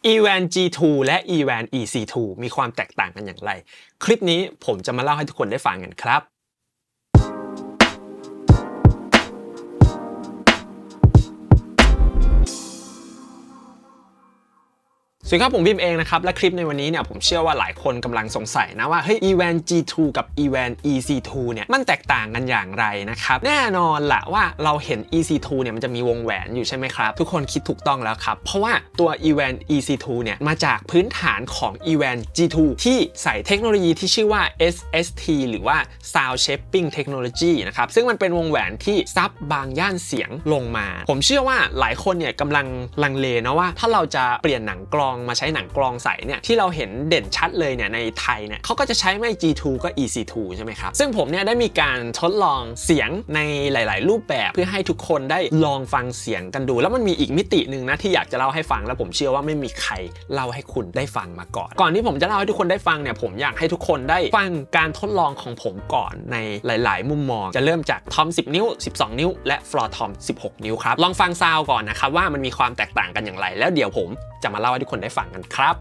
eVan G2 และ eVan EC2 มีความแตกต่างกันอย่างไร คลิปนี้ผมจะมาเล่าให้ทุกคนได้ฟังกันครับสวัสดีครับผมพิมเองนะครับและคลิปในวันนี้เนี่ยผมเชื่อว่าหลายคนกำลังสงสัยนะว่าเฮ้ย eVan G2 กับ eVan EC2 เนี่ยมันแตกต่างกันอย่างไรนะครับแน่นอนละว่าเราเห็น EC2 เนี่ยมันจะมีวงแหวนอยู่ใช่ไหมครับทุกคนคิดถูกต้องแล้วครับเพราะว่าตัว eVan EC2 เนี่ยมาจากพื้นฐานของ eVan G2 ที่ใส่เทคโนโลยีที่ชื่อว่า SST หรือว่า Sound Shaping Technology นะครับซึ่งมันเป็นวงแหวนที่ซับบางย่านเสียงลงมาผมเชื่อว่าหลายคนเนี่ยกำลังลังเลนะว่าถ้าเราจะเปลี่ยนหนังกลองมาใช้หนังกลองใสเนี่ยที่เราเห็นเด่นชัดเลยเนี่ยในไทยเนี่ยเขาก็จะใช้ไม่ G2 ก็ EC2 ใช่ไหมครับซึ่งผมเนี่ยได้มีการทดลองเสียงในหลายๆรูปแบบเพื่อให้ทุกคนได้ลองฟังเสียงกันดูแล้วมันมีอีกมิติหนึ่งนะที่อยากจะเล่าให้ฟังแล้วผมเชื่อว่าไม่มีใครเล่าให้คุณได้ฟังมาก่อนที่ผมจะเล่าให้ทุกคนได้ฟังเนี่ยผมอยากให้ทุกคนได้ฟังการทดลองของผมก่อนในหลายๆมุมมองจะเริ่มจากทอม10 นิ้ว12 นิ้วและฟลอร์ทอม16 นิ้วครับลองฟังซาวก่อนนะครับว่ามันมีความแตกต่างกันอย่างไรแล้วเดี๋ยวผมจะมาเล่าให้ทุกคนได้ฟังกันครับ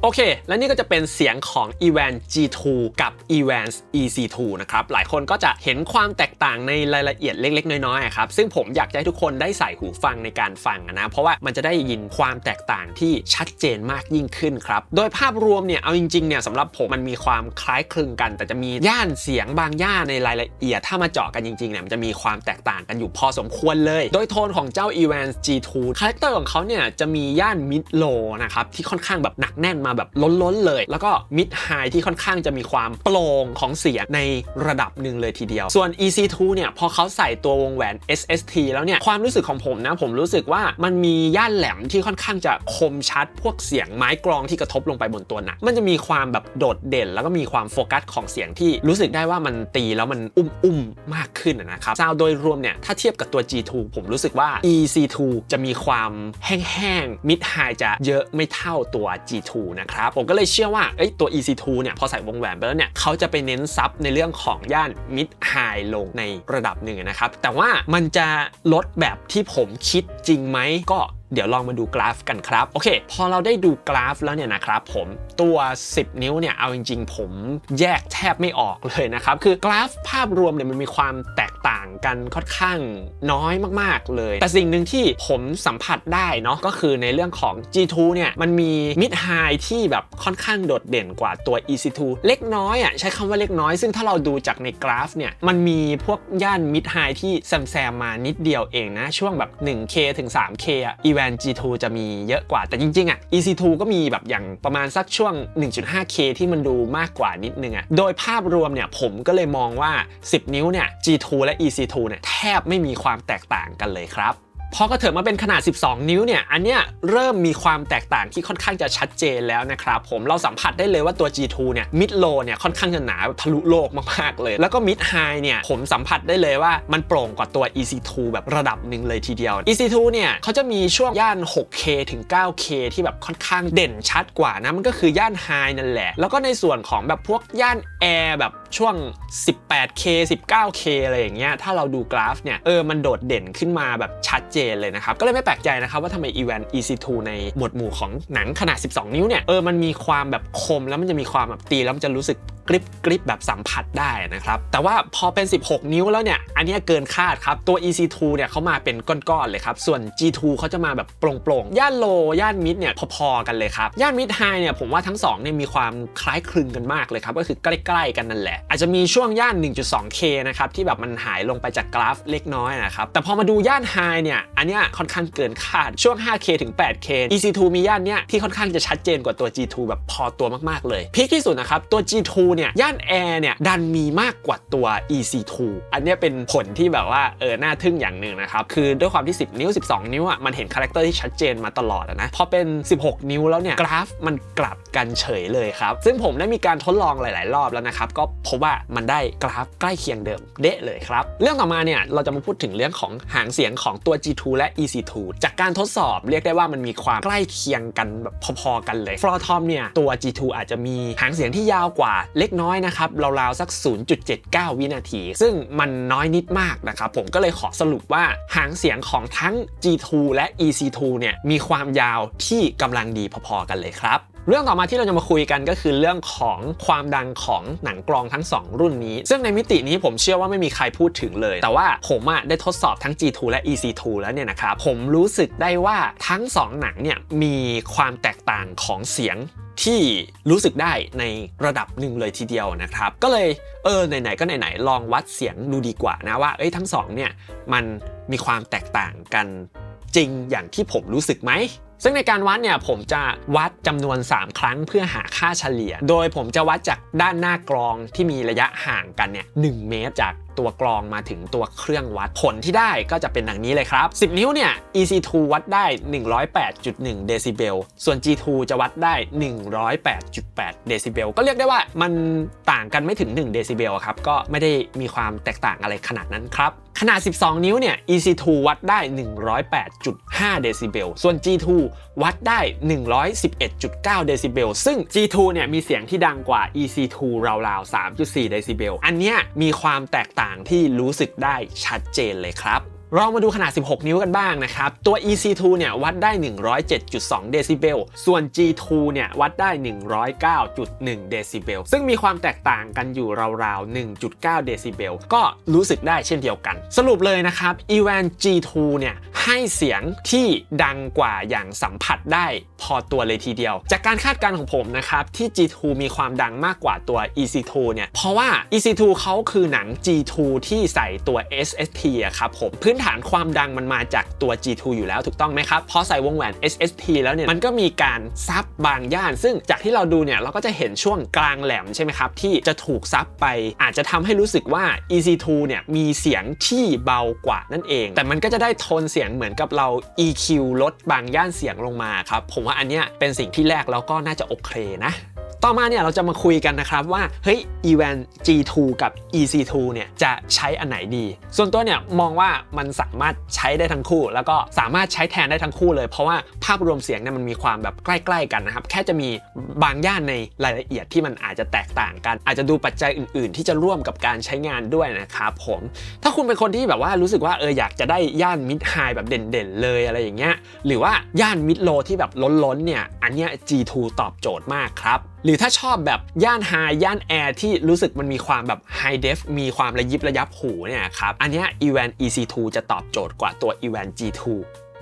โอเคและนี่ก็จะเป็นเสียงของ Evan G2 กับ Evan EC2 นะครับหลายคนก็จะเห็นความแตกต่างในรายละเอียดเล็กๆน้อยๆครับซึ่งผมอยากให้ทุกคนได้ใส่หูฟังในการฟังนะเพราะว่ามันจะได้ยินความแตกต่างที่ชัดเจนมากยิ่งขึ้นครับโดยภาพรวมเนี่ยเอาจริงๆเนี่ยสำหรับผมมันมีความคล้ายคลึงกันแต่จะมีย่านเสียงบางย่านในรายละเอียดถ้ามาเจาะกันจริงๆเนี่ยมันจะมีความแตกต่างกันอยู่พอสมควรเลยโดยโทนของเจ้า Evan G2 คาแรคเตอร์ของเขาเนี่ยจะมีย่าน mid low นะครับที่ค่อนข้างแบบหนักแน่นมาแบบล้นๆเลยแล้วก็ mid high ที่ค่อนข้างจะมีความโปร่งของเสียงในระดับหนึ่งเลยทีเดียวส่วน EC2 เนี่ยพอเขาใส่ตัววงแหวน SST แล้วเนี่ยความรู้สึกของผมนะผมรู้สึกว่ามันมีย่านแหลมที่ค่อนข้างจะคมชัดพวกเสียงไม้กลองที่กระทบลงไปบนตัวหนักมันจะมีความแบบโดดเด่นแล้วก็มีความโฟกัสของเสียงที่รู้สึกได้ว่ามันตีแล้วมันอุ้มมากขึ้นนะครับซาวด์โดยรวมเนี่ยถ้าเทียบกับตัว G2 ผมรู้สึกว่า EC2 จะมีความแห้งๆ mid high จะเยอะไม่เท่าตัว G2 นะครับผมก็เลยเชื่อว่าตัว EC2 เนี่ยพอใส่วงแหวนไปแล้วเนี่ยเขาจะไปเน้นซับในเรื่องของย่าน mid high ลงในระดับหนึ่งนะครับแต่ว่ามันจะลดแบบที่ผมคิดจริงไหมก็เดี๋ยวลองมาดูกราฟกันครับโอเคพอเราได้ดูกราฟแล้วเนี่ยนะครับผมตัว10นิ้วเนี่ยเอาจริงๆผมแยกแทบไม่ออกเลยนะครับคือกราฟภาพรวมเนี่ยมันมีความแตกต่างกันค่อนข้างน้อยมากๆเลยแต่สิ่งหนึ่งที่ผมสัมผัสได้เนาะก็คือในเรื่องของ G2 เนี่ยมันมี mid high ที่แบบค่อนข้างโดดเด่นกว่าตัว EC2 เล็กน้อยใช้คำว่าเล็กน้อยซึ่งถ้าเราดูจากในกราฟเนี่ยมันมีพวกย่าน mid high ที่แซมมานิดเดียวเองนะช่วงแบบ 1K ถึง 3K Evan G2 จะมีเยอะกว่าแต่จริงๆEC2 ก็มีแบบอย่างประมาณสักช่วง 1.5K ที่มันดูมากกว่านิดนึงโดยภาพรวมเนี่ยผมก็เลยมองว่า10นิ้วเนี่ย G2 และ EC2 เนี่ยแทบไม่มีความแตกต่างกันเลยครับพอกระเถิบมาเป็นขนาด12นิ้วเนี่ยอันเนี้ยเริ่มมีความแตกต่างที่ค่อนข้างจะชัดเจนแล้วนะครับผมเราสัมผัสได้เลยว่าตัว G2 เนี่ย mid low เนี่ยค่อนข้างจะหนาทะลุโลกมากๆเลยแล้วก็ mid high เนี่ยผมสัมผัสได้เลยว่ามันโปร่งกว่าตัว EC2 แบบระดับหนึ่งเลยทีเดียว EC2 เนี่ยเขาจะมีช่วงย่าน 6K ถึง 9K ที่แบบค่อนข้างเด่นชัดกว่านะมันก็คือย่าน high นั่นแหละแล้วก็ในส่วนของแบบพวกย่าน air แบบ ช่วง 18K 19K อะไรอย่างเงี้ยถ้าเราดูกราฟเนี่ยมันโดดเด่นขึ้นมาแบบชัดเจนเลยนะครับก็เลยไม่แปลกใจนะครับว่าทำไม Evan EC2 ในหมวดหมู่ของหนังขนาด12นิ้วเนี่ยมันมีความแบบคมแล้วมันจะมีความแบบตีแล้วมันจะรู้สึกกริบแบบสัมผัสได้นะครับแต่ว่าพอเป็น16นิ้วแล้วเนี่ยอันนี้เกินคาดครับตัว EC2 เนี่ยเขามาเป็นก้อนๆเลยครับส่วน G2 เขาจะมาแบบโปร่งๆย่านโลย่านมิดเนี่ยพอๆกันเลยครับย่านมิดไฮเนี่ยผมว่าทั้ง2เนี่ยมีความคล้ายคลึงกันมากเลยครับก็คือใกล้ๆกันนั่นแหละอาจจะมีช่วงย่าน 1.2K นะครับที่แบบมันหายลงไปจากกราฟเล็กน้อยนะครับแต่พอมาดูย่านไฮเนี่ยอันเนี้ยค่อนข้างเกินคาดช่วง 5K ถึง 8K EC2 มีย่านเนี้ยที่ค่อนข้างจะชัดเจนกว่าตัว G2 แบบพอตัวมากๆเลยพีคที่สุดนะครับตัว G2 เนี่ยย่าน Air เนี่ยดันมีมากกว่าตัว EC2 อันนี้เป็นผลที่แบบว่าน่าทึ่งอย่างหนึ่งนะครับคือด้วยความที่10นิ้ว12นิ้วอ่ะมันเห็นคาแรคเตอร์ที่ชัดเจนมาตลอดนะพอเป็น16นิ้วแล้วเนี่ยกราฟมันกลับกันเฉยเลยครับซึ่งผมได้มีการทดลองหลายๆรอบแล้วนะครับก็พบว่ามันได้กราฟใกล้เคียงเดิมเดะเลยครับเรื่องต่อมาเนี่ยเราจะมาพูดถึงเรื่องของหางเสียงของตัว G2 และ EC2 จากการทดสอบเรียกได้ว่ามันมีความใกล้เคียงกันแบบพอๆกันเลย Floor Tom เนี่ยตัว G2 อาจจะมีหางเสียงที่ยาวกว่าเล็กน้อยนะครับราวๆสัก 0.79 วินาทีซึ่งมันน้อยนิดมากนะครับผมก็เลยขอสรุปว่าหางเสียงของทั้ง G2 และ EC2 เนี่ยมีความยาวที่กำลังดีพอๆกันเลยครับเรื่องต่อมาที่เราจะมาคุยกันก็คือเรื่องของความดังของหนังกลองทั้ง2รุ่นนี้ซึ่งในมิตินี้ผมเชื่อว่าไม่มีใครพูดถึงเลยแต่ว่าผมได้ทดสอบทั้ง G2 และ EC2 แล้วเนี่ยนะครับผมรู้สึกได้ว่าทั้ง2หนังเนี่ยมีความแตกต่างของเสียงที่รู้สึกได้ในระดับหนึ่งเลยทีเดียวนะครับก็เลยไหนๆก็ไหนๆลองวัดเสียงดูดีกว่านะว่าทั้ง2เนี่ยมันมีความแตกต่างกันจริงอย่างที่ผมรู้สึกไหมซึ่งในการวัดเนี่ยผมจะวัดจำนวน3ครั้งเพื่อหาค่าเฉลี่ยโดยผมจะวัดจากด้านหน้ากลองที่มีระยะห่างกันเนี่ย1 เมตรจากตัวกลองมาถึงตัวเครื่องวัดผลที่ได้ก็จะเป็นดังนี้เลยครับ10นิ้วเนี่ย EC2 วัดได้ 108.1 เดซิเบลส่วน G2 จะวัดได้ 108.8 เดซิเบลก็เรียกได้ว่ามันต่างกันไม่ถึง1 เดซิเบลครับก็ไม่ได้มีความแตกต่างอะไรขนาดนั้นครับขนาด12นิ้วเนี่ย EC2 วัดได้ 108.5 เดซิเบลส่วน G2 วัดได้ 111.9 เดซิเบลซึ่ง G2 เนี่ยมีเสียงที่ดังกว่า EC2 ราวๆ 3.4 เดซิเบลอันเนี้ยมีความแตกต่างที่รู้สึกได้ชัดเจนเลยครับเรามาดูขนาด16นิ้วกันบ้างนะครับตัว EC2 เนี่ยวัดได้ 107.2 เดซิเบลส่วน G2 เนี่ยวัดได้ 109.1 เดซิเบลซึ่งมีความแตกต่างกันอยู่ราวๆ 1.9 เดซิเบลก็รู้สึกได้เช่นเดียวกันสรุปเลยนะครับ Evan G2 เนี่ยให้เสียงที่ดังกว่าอย่างสัมผัสได้พอตัวเลยทีเดียวจากการคาดการณ์ของผมนะครับที่ G2 มีความดังมากกว่าตัว EC2 เนี่ยเพราะว่า EC2 เขาคือหนัง G2 ที่ใส่ตัว SST อะครับผมพื้นฐานความดังมันมาจากตัว G2 อยู่แล้วถูกต้องไหมครับพอใส่วงแหวน SST แล้วเนี่ยมันก็มีการซับบางย่านซึ่งจากที่เราดูเนี่ยเราก็จะเห็นช่วงกลางแหลมใช่ไหมครับที่จะถูกซับไปอาจจะทำให้รู้สึกว่า EC2 เนี่ยมีเสียงที่เบากว่านั่นเองแต่มันก็จะได้โทนเสียงเหมือนกับเรา EQ ลดบางย่านเสียงลงมาครับผมว่าอันเนี้ยเป็นสิ่งที่แรกแล้วก็น่าจะโอเคนะต่อมาเนี่ยเราจะมาคุยกันนะครับว่าเฮ้ย Evan G2 กับ EC2 เนี่ยจะใช้อันไหนดีส่วนตัวเนี่ยมองว่ามันสามารถใช้ได้ทั้งคู่แล้วก็สามารถใช้แทนได้ทั้งคู่เลยเพราะว่าภาพรวมเสียงเนี่ยมันมีความแบบใกล้ๆกันนะครับแค่จะมีบางย่านในรายละเอียดที่มันอาจจะแตกต่างกันอาจจะดูปัจจัยอื่นๆที่จะร่วมกับการใช้งานด้วยนะครับผมถ้าคุณเป็นคนที่แบบว่ารู้สึกว่าอยากจะได้ย่านมิดไฮแบบเด่นๆเลยอะไรอย่างเงี้ยหรือว่าย่านมิดโลที่แบบล้นๆเนี่ยอันเนี้ย G2 ตอบโจทย์มากครับหรือถ้าชอบแบบย่านไฮย่านแอร์ที่รู้สึกมันมีความแบบไฮเดฟมีความระยิบระยับหูเนี่ยครับอันเนี้ย Evan EC2 จะตอบโจทย์กว่าตัว Evan G2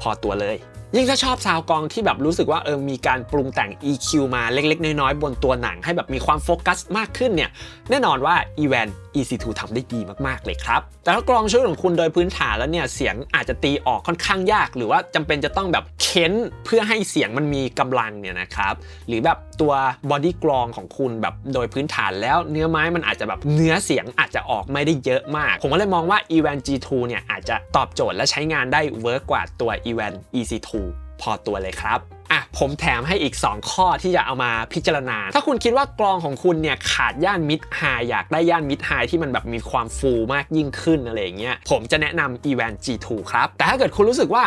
พอตัวเลยยิ่งถ้าชอบซาวด์กลองที่แบบรู้สึกว่ามีการปรุงแต่ง EQ มาเล็กๆน้อยๆบนตัวหนังให้แบบมีความโฟกัสมากขึ้นเนี่ยแน่นอนว่า Evan EC2 ทำได้ดีมากๆเลยครับแต่ถ้ากลองชุดของคุณโดยพื้นฐานแล้วเนี่ยเสียงอาจจะตีออกค่อนข้างยากหรือว่าจำเป็นจะต้องแบบเค้นเพื่อให้เสียงมันมีกำลังเนี่ยนะครับหรือแบบตัวบอดี้กลองของคุณแบบโดยพื้นฐานแล้วเนื้อไม้มันอาจจะแบบเนื้อเสียงอาจจะออกไม่ได้เยอะมากผมก็เลยมองว่า Evan G2 เนี่ยอาจจะตอบโจทย์และใช้งานได้เวิร์กกว่าตัว Evan EC2 พอตัวเลยครับ ผมแถมให้อีก2ข้อที่จะเอามาพิจารณาถ้าคุณคิดว่ากลองของคุณเนี่ยขาดย่านมิดไฮอยากได้ย่านมิดไฮที่มันแบบมีความฟูมากยิ่งขึ้นอะไรอย่างเงี้ยผมจะแนะนำ Evan G2 ครับแต่ถ้าเกิดคุณรู้สึกว่า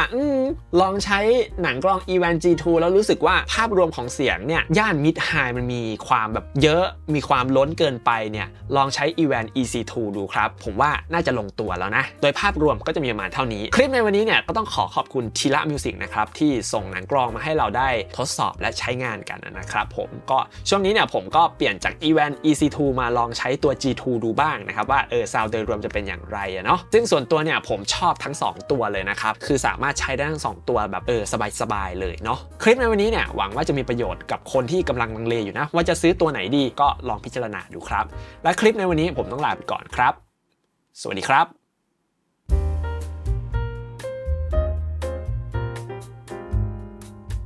ลองใช้หนังกลอง Evan G2 แล้วรู้สึกว่าภาพรวมของเสียงเนี่ยย่านมิดไฮมันมีความแบบเยอะมีความล้นเกินไปเนี่ยลองใช้ Evan EC2 ดูครับผมว่าน่าจะลงตัวแล้วนะโดยภาพรวมก็จะมีประมาณเท่านี้คลิปในวันนี้เนี่ยก็ต้องขอบคุณทีละมิวสิกนะครับที่ส่งหนังกลองมาให้เราได้ทดสอบและใช้งานกันนะครับผมก็ช่วงนี้เนี่ยผมก็เปลี่ยนจาก Evan EC2 มาลองใช้ตัว G2 ดูบ้างนะครับว่าซาวด์โดยรวมจะเป็นอย่างไรเนาะซึ่งส่วนตัวเนี่ยผมชอบทั้ง2ตัวเลยนะครับคือสามารถใช้ได้ทั้ง2ตัวแบบสบายๆเลยเนาะคลิปในวันนี้เนี่ยหวังว่าจะมีประโยชน์กับคนที่กำลังลังเลอยู่นะว่าจะซื้อตัวไหนดีก็ลองพิจารณาดูครับและคลิปในวันนี้ผมต้องลาไปก่อนครับสวัสดีครับ